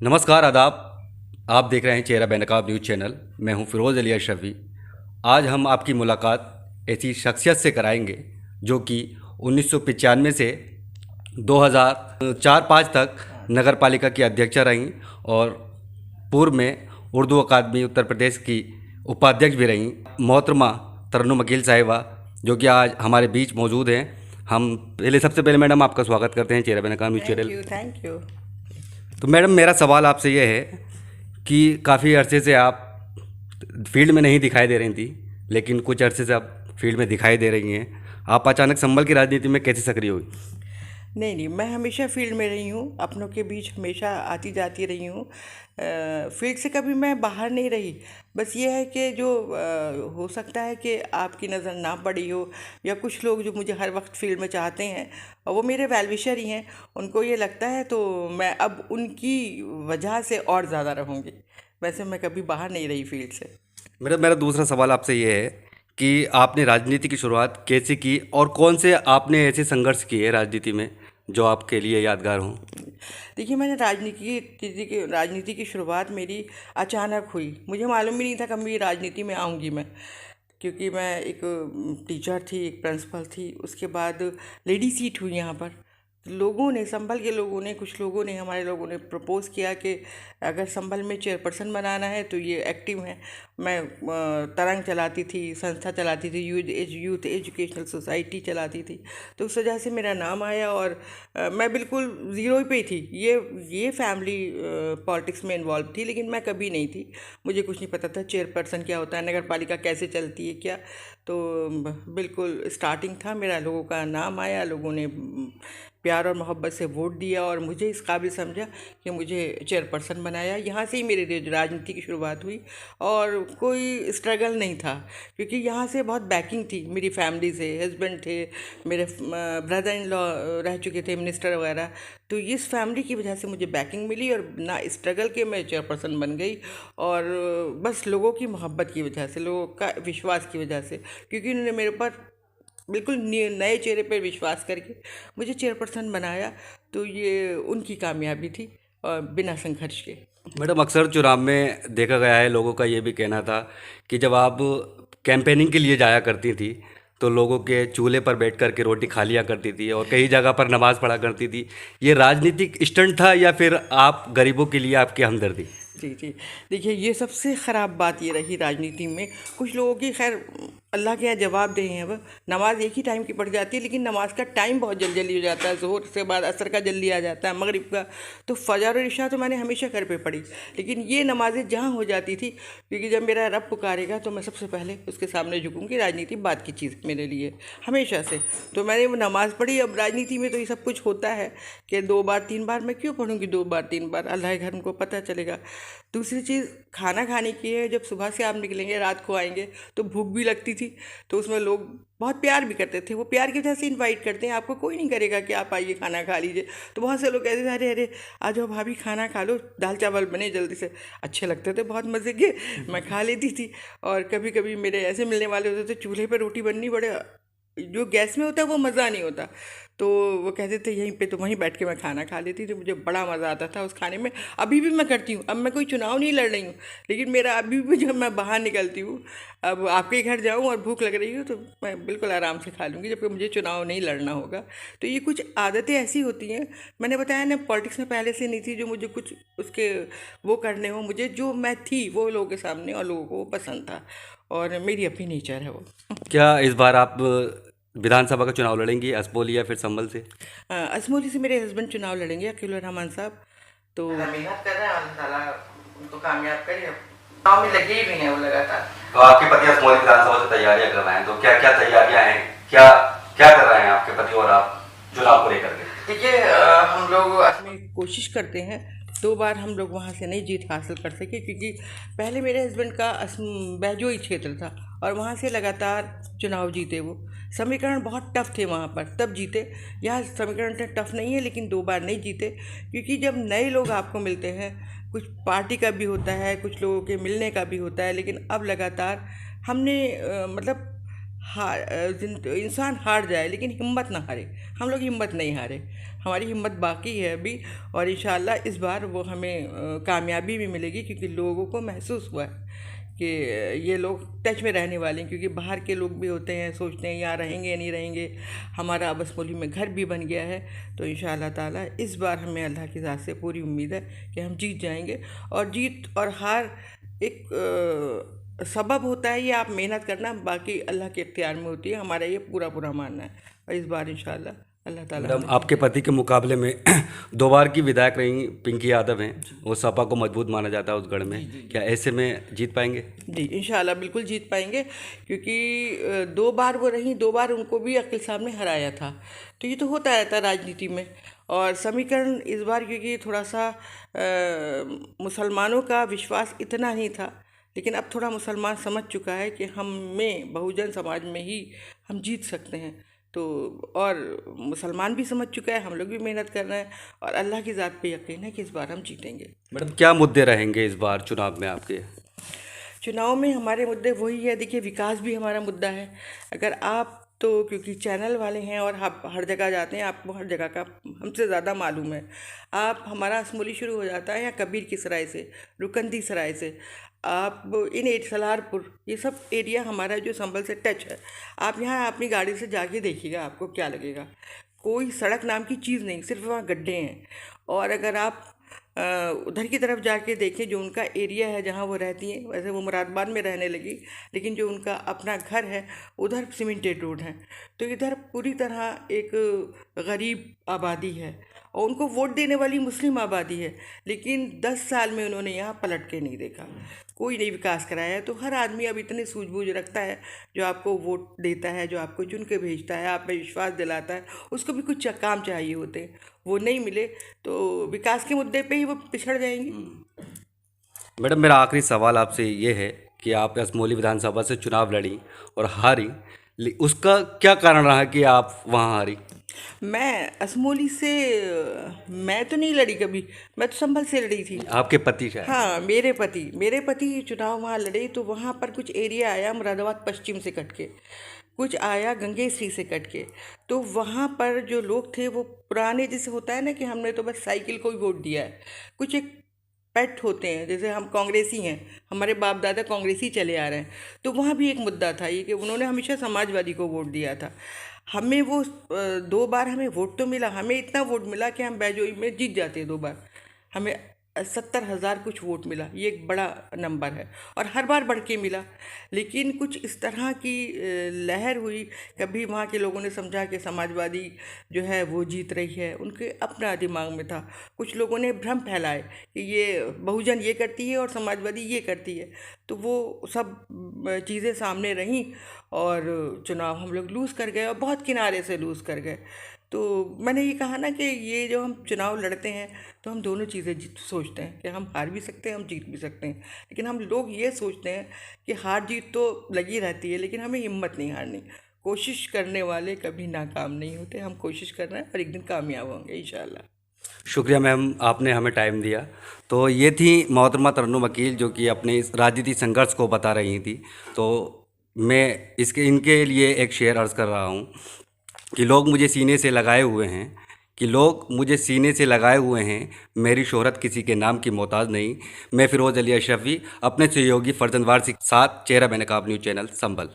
नमस्कार आदाब। आप देख रहे हैं चेहरा बेनकाब न्यूज़ चैनल। मैं हूं फिरोज़ अली अशरफी। आज हम आपकी मुलाकात ऐसी शख्सियत से कराएंगे जो कि 1995 से 2004-5 तक नगर पालिका की अध्यक्षा रहीं और पूर्व में उर्दू अकादमी उत्तर प्रदेश की उपाध्यक्ष भी रहीं। मोहतरमा तरन्नुम अकील साहिबा जो कि आज हमारे बीच मौजूद हैं। हम सबसे पहले मैडम आपका स्वागत करते हैं चेहरा बेनकाब न्यूज़ चैनल। Thank you. तो मैडम, मेरा सवाल आपसे ये है कि काफ़ी अरसे से आप फील्ड में नहीं दिखाई दे रही थी, लेकिन कुछ अरसे से आप फील्ड में दिखाई दे रही हैं। आप अचानक संभल की राजनीति में कैसे सक्रिय हुई? नहीं, मैं हमेशा फील्ड में रही हूँ, अपनों के बीच हमेशा आती जाती रही हूँ। फील्ड से कभी मैं बाहर नहीं रही। बस ये है कि जो हो सकता है कि आपकी नज़र ना पड़ी हो, या कुछ लोग जो मुझे हर वक्त फील्ड में चाहते हैं और वो मेरे वेल विशर ही हैं, उनको ये लगता है, तो मैं अब उनकी वजह से और ज़्यादा रहूँगी। वैसे मैं कभी बाहर नहीं रही फील्ड से। मेरा दूसरा सवाल आपसे ये है कि आपने राजनीति की शुरुआत कैसे की और कौन से आपने ऐसे संघर्ष किए राजनीति में जो आपके लिए यादगार हों? देखिए, मैंने राजनीति की शुरुआत मेरी अचानक हुई। मुझे मालूम ही नहीं था कभी राजनीति में आऊँगी मैं, क्योंकि मैं एक टीचर थी, एक प्रिंसिपल थी। उसके बाद लेडी सीट हुई यहाँ पर। लोगों ने, संभल के लोगों ने, कुछ लोगों ने, हमारे लोगों ने प्रपोज़ किया कि अगर संभल में चेयरपर्सन बनाना है तो ये एक्टिव हैं। मैं तरंग चलाती थी, संस्था चलाती थी, यूथ एजुकेशनल सोसाइटी चलाती थी। तो उस वजह से मेरा नाम आया और मैं बिल्कुल ज़ीरो पे ही थी। ये फैमिली पॉलिटिक्स में इन्वॉल्व थी, लेकिन मैं कभी नहीं थी। मुझे कुछ नहीं पता था चेयरपर्सन क्या होता है, नगर पालिका कैसे चलती है क्या। तो बिल्कुल स्टार्टिंग था मेरा, लोगों का नाम आया, लोगों ने प्यार और मोहब्बत से वोट दिया और मुझे इस काबिल समझा कि मुझे चेयरपर्सन बनाया। यहाँ से ही मेरी राजनीति की शुरुआत हुई और कोई स्ट्रगल नहीं था, क्योंकि यहाँ से बहुत बैकिंग थी मेरी फैमिली से। हस्बैंड थे मेरे, ब्रदर इन लॉ रह चुके थे मिनिस्टर वगैरह। तो इस फैमिली की वजह से मुझे बैकिंग मिली और ना स्ट्रगल के मैं चेयरपर्सन बन गई। और बस लोगों की मोहब्बत की वजह से, लोगों का विश्वास की वजह से, क्योंकि उन्होंने मेरे ऊपर बिल्कुल नए चेहरे पर विश्वास करके मुझे चेयरपर्सन बनाया। तो ये उनकी कामयाबी थी, और बिना संघर्ष के। मैडम, अक्सर चुनाव में देखा गया है, लोगों का ये भी कहना था कि जब आप कैंपेनिंग के लिए जाया करती थी तो लोगों के चूल्हे पर बैठ कर के रोटी खा लिया करती थी और कई जगह पर नमाज़ पढ़ा करती थी। ये राजनीतिक स्टंट था या फिर आप गरीबों के लिए आपकी हमदर्दी? जी जी। देखिए, ये सबसे ख़राब बात ये रही राजनीति में। कुछ लोगों की, खैर अल्लाह के यहाँ जवाब दे हैं। वह नमाज़ एक ही टाइम की पड़ जाती है, लेकिन नमाज का टाइम बहुत जल्दी जल्दी हो जाता है। ज़ोहर से बाद असर का जल्दी आ जाता है, मगरिब का। तो फ़जर और इशा तो मैंने हमेशा घर पे पढ़ी, लेकिन ये नमाज़ें जहाँ हो जाती थी, क्योंकि जब मेरा रब पुकारेगा तो मैं सबसे पहले उसके सामने झुकूँगी। राजनीति बात की चीज़ मेरे लिए हमेशा से। तो मैंने वो नमाज़ पढ़ी। अब राजनीति में तो ये सब कुछ होता है कि 2 बार 3 बार, मैं क्यों पढ़ूँगी 2 बार 3 बार? अल्लाह के घर उनको पता चलेगा। दूसरी चीज़ खाना खाने की है। जब सुबह से आप निकलेंगे, रात को आएंगे, तो भूख भी लगती थी। तो उसमें लोग बहुत प्यार भी करते थे। वो प्यार की वजह से इनवाइट करते हैं, आपको कोई नहीं करेगा कि आप आइए खाना खा लीजिए। तो बहुत से लोग कहते थे, अरे अरे आ जाओ भाभी खाना खा लो, दाल चावल बने जल्दी से। अच्छे लगते थे, बहुत मज़े के। मैं खा लेती थी। और कभी कभी मेरे ऐसे मिलने वाले होते थे, चूल्हे पर रोटी बननी, बड़े जो गैस में होता है वो मज़ा नहीं होता। तो वो कहते थे यहीं पे, तो वहीं बैठ के मैं खाना खा लेती थी। मुझे बड़ा मज़ा आता था उस खाने में। अभी भी मैं करती हूँ। अब मैं कोई चुनाव नहीं लड़ रही हूँ, लेकिन मेरा अभी भी जब मैं बाहर निकलती हूँ, अब आपके घर जाऊँ और भूख लग रही हो, तो मैं बिल्कुल आराम से खा लूँगी, जबकि मुझे चुनाव नहीं लड़ना होगा। तो ये कुछ आदतें ऐसी होती हैं। मैंने बताया ना, पॉलिटिक्स में पहले से नहीं थी, जो मुझे कुछ उसके वो करने हो। मुझे जो मैं थी वो लोगों के सामने, और लोगों को वो पसंद था, और मेरी अपनी नेचर है वो। क्या इस बार आप विधानसभा का चुनाव लड़ेंगी असपोली या फिर संभल से? असमोली से मेरे हस्बैंड चुनाव लड़ेंगे, अकील रहमान साहब। तो मेहनत कर रहे हैं, अल्लाह ताला उनको कामयाब करे। चुनाव में लगे भी हैं वो लगातार। तो आपके पति असमोली विधानसभा से तैयारियां कर रहे हैं, तो क्या क्या तैयारियां हैं, क्या क्या कर रहे हैं आपके पति और आप चुनाव को लेकर के? देखिए, हम लोग असम कोशिश करते हैं। 2 बार हम लोग वहाँ से नहीं जीत हासिल कर सके, क्योंकि पहले मेरे हस्बैंड का बहजोई क्षेत्र था और वहाँ से लगातार चुनाव जीते वो। समीकरण बहुत टफ थे वहाँ पर, तब जीते। यहाँ समीकरण टफ नहीं है, लेकिन 2 बार नहीं जीते, क्योंकि जब नए लोग आपको मिलते हैं, कुछ पार्टी का भी होता है, कुछ लोगों के मिलने का भी होता है। लेकिन अब लगातार हमने मतलब इंसान हार जाए लेकिन हिम्मत ना हारे। हम लोग हिम्मत नहीं हारे, हमारी हिम्मत बाकी है अभी, और इंशाल्लाह इस बार वो हमें कामयाबी भी मिलेगी, क्योंकि लोगों को महसूस हुआ है कि ये लोग टच में रहने वाले हैं। क्योंकि बाहर के लोग भी होते हैं, सोचते हैं यहाँ रहेंगे या नहीं रहेंगे। हमारा बसमौली में घर भी बन गया है, तो इंशाल्लाह ताला इस बार हमें अल्लाह की ज़ात से पूरी उम्मीद है कि हम जीत जाएंगे। और जीत और हार एक सबब होता है, ये आप मेहनत करना, बाकी अल्लाह के इख्तियार में होती है, हमारा ये पूरा पूरा मानना है। और इस बार इंशाल्लाह अल्लाह ताला मैडम, हमें आपके पति के मुकाबले में 2 बार की विधायक रही पिंकी यादव हैं, वो सपा को मजबूत माना जाता है उस गढ़ में, क्या ऐसे में जीत पाएंगे? जी इंशाल्लाह बिल्कुल जीत पाएंगे, क्योंकि 2 बार वो रहीं, 2 बार उनको भी अक्ल साहब ने हराया था। तो ये तो होता रहता है राजनीति में। और समीकरण इस बार क्योंकि थोड़ा सा मुसलमानों का विश्वास इतना नहीं था, लेकिन अब थोड़ा मुसलमान समझ चुका है कि हम में बहुजन समाज में ही हम जीत सकते हैं। तो और मुसलमान भी समझ चुका है, हम लोग भी मेहनत कर रहे हैं, और अल्लाह की ज़ात पे यकीन है कि इस बार हम जीतेंगे। मैडम, क्या मुद्दे रहेंगे इस बार चुनाव में आपके? चुनाव में हमारे मुद्दे वही है, देखिए विकास भी हमारा मुद्दा है। अगर आप तो क्योंकि चैनल वाले हैं और आप हर जगह जाते हैं, आपको हर जगह का हमसे ज़्यादा मालूम है। आप हमारा असमोली शुरू हो जाता है या कबीर की सराय से, रुकंदी सराय से, आप इन सलारपुर, ये सब एरिया हमारा जो संभल से टच है। आप यहाँ अपनी गाड़ी से जाके देखिएगा, आपको क्या लगेगा। कोई सड़क नाम की चीज़ नहीं, सिर्फ वहाँ गड्ढे हैं। और अगर आप उधर की तरफ जाके देखें, जो उनका एरिया है जहाँ वो रहती हैं, वैसे वो मुरादाबाद में रहने लगी, लेकिन जो उनका अपना घर है उधर सीमेंटेड रोड है। तो इधर पूरी तरह एक गरीब आबादी है, और उनको वोट देने वाली मुस्लिम आबादी है, लेकिन 10 साल में उन्होंने यहाँ पलट के नहीं देखा, कोई नहीं विकास कराया है। तो हर आदमी अब इतनी सूझबूझ रखता है, जो आपको वोट देता है, जो आपको चुन के भेजता है, आप पे विश्वास दिलाता है, उसको भी कुछ काम चाहिए होते हैं, वो नहीं मिले तो विकास के मुद्दे पे ही वो पिछड़ जाएंगे। मैडम, मेरा आखिरी सवाल आपसे ये है कि आप असमोली विधानसभा से चुनाव लड़ी और हारी, उसका क्या कारण रहा कि आप वहाँ हारी? मैं असमोली से मैं तो नहीं लड़ी कभी, मैं तो संभल से लड़ी थी। आपके पति शायद। हाँ, मेरे पति चुनाव वहाँ लड़े, तो वहाँ पर कुछ एरिया आया मुरादाबाद पश्चिम से कट के, कुछ आया गंगेश्री से कट के। तो वहाँ पर जो लोग थे वो पुराने, जैसे होता है ना कि हमने तो बस साइकिल को ही वोट दिया है, कुछ एक पेट होते हैं, जैसे हम कांग्रेसी हैं, हमारे बाप दादा कांग्रेसी चले आ रहे हैं। तो वहाँ भी एक मुद्दा था ये कि उन्होंने हमेशा समाजवादी को वोट दिया था। हमें वो 2 बार हमें वोट तो मिला, हमें इतना वोट मिला कि हम बैजोई में जीत जाते 2 बार। हमें 70,000 कुछ वोट मिला, ये एक बड़ा नंबर है, और हर बार बढ़ के मिला। लेकिन कुछ इस तरह की लहर हुई, कभी वहाँ के लोगों ने समझा कि समाजवादी जो है वो जीत रही है, उनके अपना दिमाग में था। कुछ लोगों ने भ्रम फैलाए कि ये बहुजन ये करती है और समाजवादी ये करती है, तो वो सब चीज़ें सामने रहीं, और चुनाव हम लोग लूज़ कर गए, और बहुत किनारे से लूज़ कर गए। तो मैंने ये कहा ना कि ये जो हम चुनाव लड़ते हैं, तो हम दोनों चीज़ें सोचते हैं कि हम हार भी सकते हैं, हम जीत भी सकते हैं। लेकिन हम लोग ये सोचते हैं कि हार जीत तो लगी रहती है, लेकिन हमें हिम्मत नहीं हारनी। कोशिश करने वाले कभी नाकाम नहीं होते, हम कोशिश कर रहे हैं और एक दिन कामयाब होंगे इंशाल्लाह। शुक्रिया मैम, आपने हमें टाइम दिया। तो ये थी मोहतरमा तरन्नुम वकील, जो कि अपने इस राजनीति संघर्ष को बता रही थी। तो मैं इनके लिए एक शेर अर्ज़ कर रहा हूँ कि लोग मुझे सीने से लगाए हुए हैं, मेरी शोहरत किसी के नाम की मोहताज नहीं। मैं फ़िरोज़ अली अशरफ़ी, अपने सहयोगी फर्जंदवार के साथ, चेहरा बेनकाब न्यूज़ चैनल, संभल।